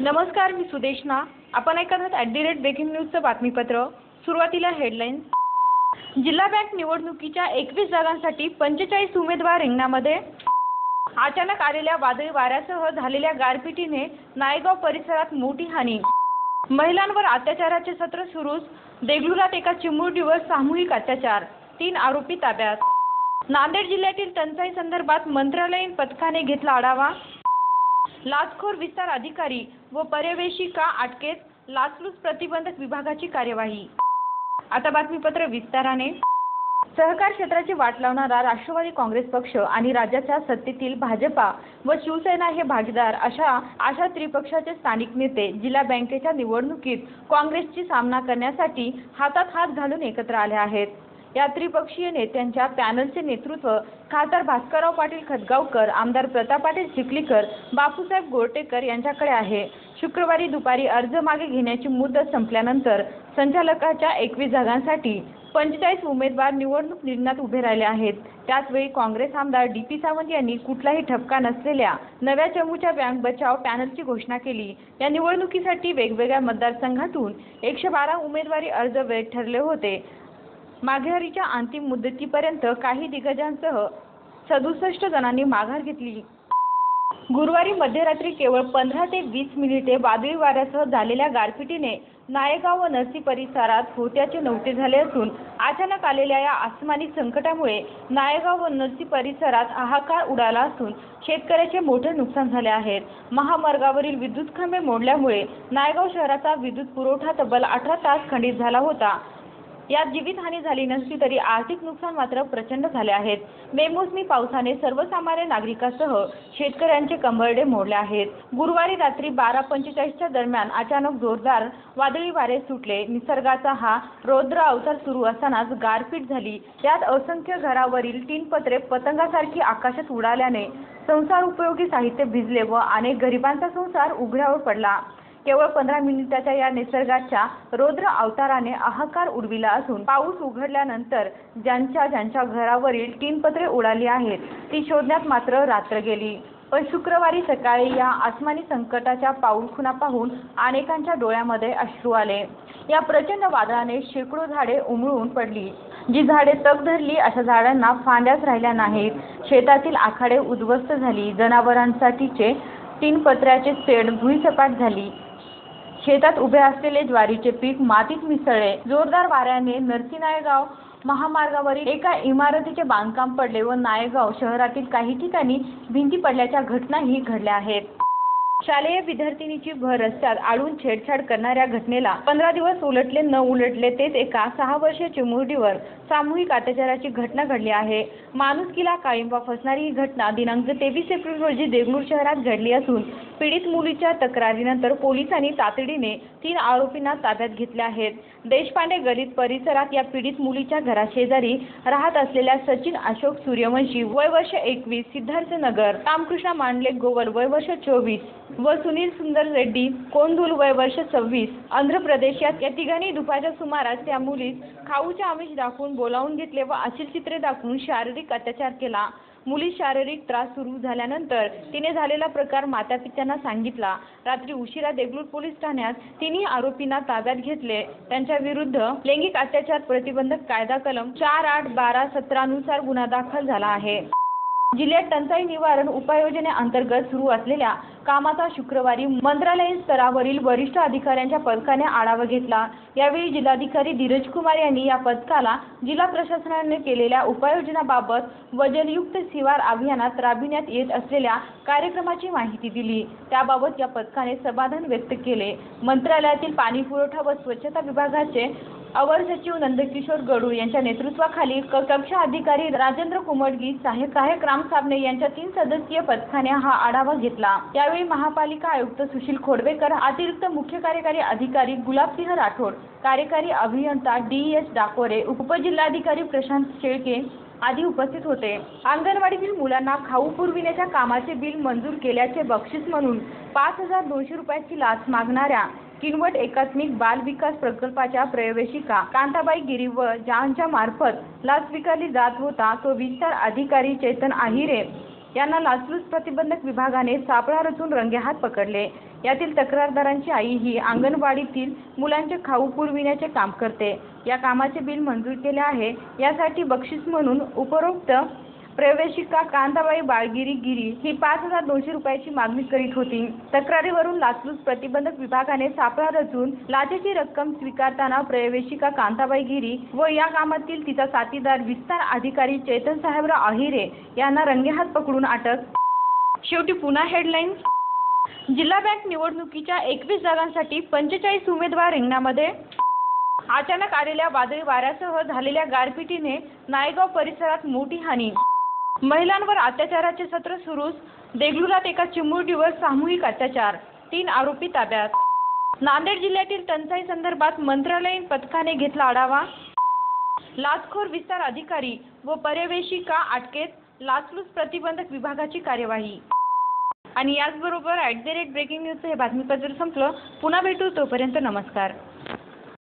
नमस्कार, मी सुदेशना. आपण ऐकत आहात @ब्रेकिंग न्यूजचं बातमीपत्र. सुरुवातीला हेडलाईन्स. जिल्हा बँक निवडणुकीच्या 21 जागांसाठी 45 उमेदवार रिंगणामध्ये. अचानक आलेल्या वादळी वाऱ्यासह झालेल्या गारपिटीने नायगाव परिसरात मोठी हानी. महिलांवर अत्याचाराचे सत्र सुरूच. देगलूरात एका चिमुरडीवर सामूहिक अत्याचार. 3 आरोपी ताब्यात. नांदेड जिल्ह्यातील टंचाई संदर्भात मंत्रालयीन पथकाने घेतला आढावा. लाचखोर विस्तार अधिकारी व पर्यवेक्षिका अटकेत. लाचलुचपत प्रतिबंधक विभागाची कार्यवाही. आता बातमीपत्र विस्ताराने. सहकार क्षेत्राची वाट लावणारा राष्ट्रवादी काँग्रेस पक्ष आणि राज्याच्या सत्तेतील भाजपा व शिवसेना हे भागीदार अशा त्रिपक्षाचे स्थानिक नेते जिल्हा बँकेच्या निवडणुकीत काँग्रेसची सामना करण्यासाठी हातात हात घालून एकत्र आले आहेत. या त्रिपक्षीय नेत्यांच्या पॅनलचे नेतृत्व खासदार भास्करराव पाटील खतगावकर, आमदार प्रताप पाटील चिखलीकर, बापूसाहेब गोरटेकर यांच्याकडे आहे. शुक्रवारी दुपारी अर्ज मागे घेण्याची मुदत संपल्यानंतर संचालकाच्या 21 जागांसाठी 45 उमेदवार निवडणूक रिंगणात उभे राहिले आहेत. त्याचवेळी काँग्रेस आमदार डी.पी. सावंत यांनी कुठलाही ठपका नसलेल्या नव्या चमूच्या बँक बचाव पॅनलची घोषणा केली. या निवडणुकीसाठी वेगवेगळ्या मतदारसंघातून 112 उमेदवारी अर्ज वैध ठरले होते. माघारीच्या अंतिम मुदतीपर्यंत काही दिग्गजांसह 67 जणांनी माघार घेतली. गुरुवारी मध्यरात्री केवळ 15 ते 20 मिनिटे वादळी वाऱ्यासह झालेल्या गारपिटीने नायगाव व नरसी परिसरात होत्याचे नव्हते झाले असून अचानक आलेल्या या आसमानी संकटामुळे नायगाव व नरसी परिसरात हाहाकार उडाला असून शेतकऱ्याचे मोठे नुकसान झाले आहे. महामार्गावरील विद्युत खांबे मोडल्यामुळे नायगाव शहराचा विद्युत पुरवठा तब्बल 18 तास खंडित झाला होता. यात जीवितहानी झाली नसली तरी आर्थिक नुकसान मात्र प्रचंड झाले आहेत. बेमोसमी पावसाने सर्वसामान्य नागरिकांसह शेतकऱ्यांचे कंबरडे मोडले आहेत. गुरुवारी रात्री 12:45च्या दरम्यान अचानक जोरदार वादळी वारे सुटले. निसर्गाचा हा रौद्र अवतार सुरू असतानाच गारपीट झाली. यात असंख्य घरावरील टीनपत्रे पतंगासारखी आकाशात उडाल्याने संसार उपयोगी साहित्य भिजले व अनेक गरिबांचा संसार उघड्यावर पडला. केवळ 15 मिनिटाच्या या निसर्गाच्या रौद्र अवताराने हाहाकार उडविला असून पाऊस उघडल्यानंतर ज्यांच्या घरावरील टीनपत्रे उडाली आहेत ती शोधण्यात मात्र रात्र गेली. पण शुक्रवारी सकाळी या आसमानी संकटाच्या पाऊलखुणा पाहून अनेकांच्या डोळ्यामध्ये अश्रू आले. या प्रचंड वादळाने शेकडो झाडे उमळून पडली. जी झाडे तग धरली अशा झाडांना फांद्याच राहिल्या नाहीत. शेतातील आखाडे उद्ध्वस्त झाली. जनावरांसाठीचे टीनपत्र्याचे शेड भुईसपाट झाली. शेतात उभे असलेले ज्वारीचे पीक मातीत मिसळले. जोरदार वाऱ्याने नरसी नायगाव महामार्गावरील एका इमारतीचे बांधकाम पडले व नायगाव शहरातील काही ठिकाणी भिंती पडल्याच्या घटनाही घडल्या आहेत. शालेय विद्यार्थिनीची भर रस्त्यात अडवून छेडछाड करणाऱ्या घटनेला 15 दिवस उलटले न उलटले तेच एका 6 वर्षीय चिमुरडीवर सामूहिक अत्याचाराची घटना घडली आहे. माणुसकीला काळिंबा फसणारी ही घटना दिनांक 23 एप्रिल रोजी देगलूर शहरात घडली असून पीडित मुलीच्या तक्रारीनंतर पोलिसांनी तातडीने 3 आरोपींना ताब्यात घेतले आहेत. देशपांडे गलित परिसरात या पीडित मुलीच्या घराशेजारी राहत असलेल्या सचिन अशोक सूर्यवंशी वय वर्ष 21, सिद्धार्थनगर, रामकृष्ण मांडले गोवल वय वर्ष 24 व सुनील सुंदर रेड्डी कोंदूल वय वर्ष 26, आंध्र प्रदेश या तिघांनी दुपारच्या सुमारास त्या मुलीस खाऊचे आमिष दाखवून बोलावून घेतले व अश्लील चित्रे दाखवून शारीरिक अत्याचार केला. मुलीस शारीरिक त्रास सुरू झाल्यानंतर तिने झालेला प्रकार मातापित्यांना सांगितला. रात्री उशिरा देगलूर पोलीस ठाण्यात 3 आरोपींना ताब्यात घेतले. त्यांच्या विरुद्ध लैंगिक अत्याचार प्रतिबंधक कायदा कलम 4, 8, 12, 17 नुसार गुन्हा दाखल झाला आहे. जिल्ह्यात टंचाई निवारण उपाययोजनेअंतर्गत सुरू असलेल्या कामाचा शुक्रवारी मंत्रालयीन स्तरावरील वरिष्ठ अधिकाऱ्यांच्या पथकाने आढावा घेतला. यावेळी जिल्हाधिकारी धीरज कुमार यांनी या पथकाला जिल्हा प्रशासनाने केलेल्या उपाययोजनाबाबत व जलयुक्त शिवार अभियानात राबविण्यात येत असलेल्या कार्यक्रमाची माहिती दिली. त्याबाबत या पथकाने समाधान व्यक्त केले. मंत्रालयातील पाणी पुरवठा व स्वच्छता विभागाचे अवर सचिव नंदकिशोर गडू यांच्या नेतृत्वाखाली कक्ष अधिकारी राजेंद्र कुमडगी, सहाय्यक राम साबणे यांच्या 3 सदस्यीय पथकाने हा आढावा घेतला. यावेळी महापालिका आयुक्त सुशील खोडवेकर, अतिरिक्त मुख्य कार्यकारी अधिकारी गुलाबसिंह राठोड, कार्यकारी अभियंता डी.एस. डाकोरे, उपजिल्हाधिकारी प्रशांत शेळके आदी उपस्थित होते. अंगणवाडीतील मुलांना खाऊ पुरविण्याच्या कामाचे बिल मंजूर केल्याचे बक्षीस म्हणून 5,200 रुपयाची लाच मागणाऱ्या किनवट एकात्मिक बाल विकास प्रकल्पाच्या पर्यवेक्षिका कांताबाई गिरी व ज्यांच्या मार्फत लाच स्वीकारली जात होता तो विस्तार अधिकारी चेतन आहिरे यांना लाचलुचपत प्रतिबंधक विभागाने सापळा रचून रंगेहात पकडले। यातील तक्रारदारांची आई ही अंगणवाडीतील मुलांचे खाऊ पुरविण्याचे काम करते। या कामाचे बिल मंजूर केले आहे। यासाठी बक्षीस म्हणून उपरोक्त प्रवेशिका कांताबाई बाळगिरी गिरी ही 5,200 रुपयाची मागणी करीत होती। तक्रारीवरून लाचलुचपत प्रतिबंधक विभागाने सापळा रचून लाचेची रक्कम स्वीकारताना प्रवेशिका कांताबाई गिरी व या कामातील तिचा साथीदार विस्तार अधिकारी चेतन साहेबराव आहिरे यांना रंगेहात पकडून अटक। शेवटी पुन्हा हेडलाईन्स। जिल्हा बँक निवडणुकीच्या 21 जागांसाठी 45 उमेदवार रिंगणामध्ये। अचानक आलेल्या वादळी वाऱ्यासह झालेल्या गारपिटीने नायगाव परिसरात मोठी हानी। महिलांवर अत्याचाराचे सत्र सुरूच। देगलूरात एका चिमुरडीवर सामूहिक अत्याचार, 3 आरोपी ताब्यात। नांदेड जिल्ह्यातील टंचाई संदर्भात मंत्रालयीन पथकाने घेतला आढावा। लाचखोर विस्तार अधिकारी व पर्यवेक्षिका अटकेत, लाचलुचपत प्रतिबंधक विभागाची कार्यवाही। आणि याचबरोबर @ब्रेकिंग न्यूजचं हे बातमीपत्र संपलं। पुन्हा भेटू, तोपर्यंत नमस्कार।